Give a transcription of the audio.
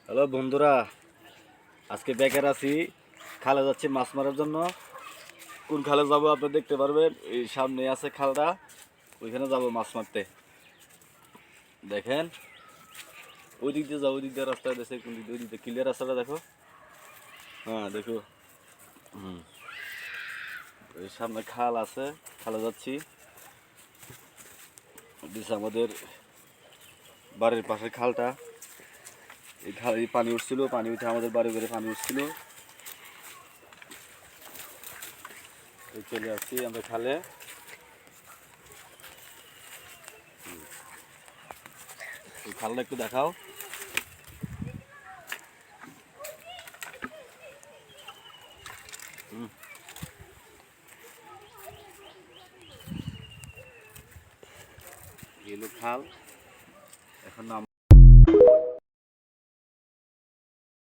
Hello বন্ধুরা, আজকে বেকার আছি। খালে যাচ্ছি মাছ মারার জন্য। কোন খালে যাবো আপনি দেখতে পারবেন, এই সামনে আছে খালটা, ওইখানে যাব মাছ মারতে। দেখেন ওই দিক দিয়ে যাবো, ওই দিক দিয়ে রাস্তা দেখে, কোন দিক দিয়ে, ওই দিক দিয়ে ক্লিয়ার রাস্তাটা দেখো। হ্যাঁ দেখো, হুম, ওই সামনে খাল আছে, খালে যাচ্ছি। দিচ্ছে আমাদের বাড়ির পাশে খালটা। এই খালে পানি উঠছিল, পানি উঠে আমাদের বাড়ি ঘরে পানি উঠছিল। চলে আসছি আমরা খালে। এই খালটা একটু দেখাও। এলো খাল, এখন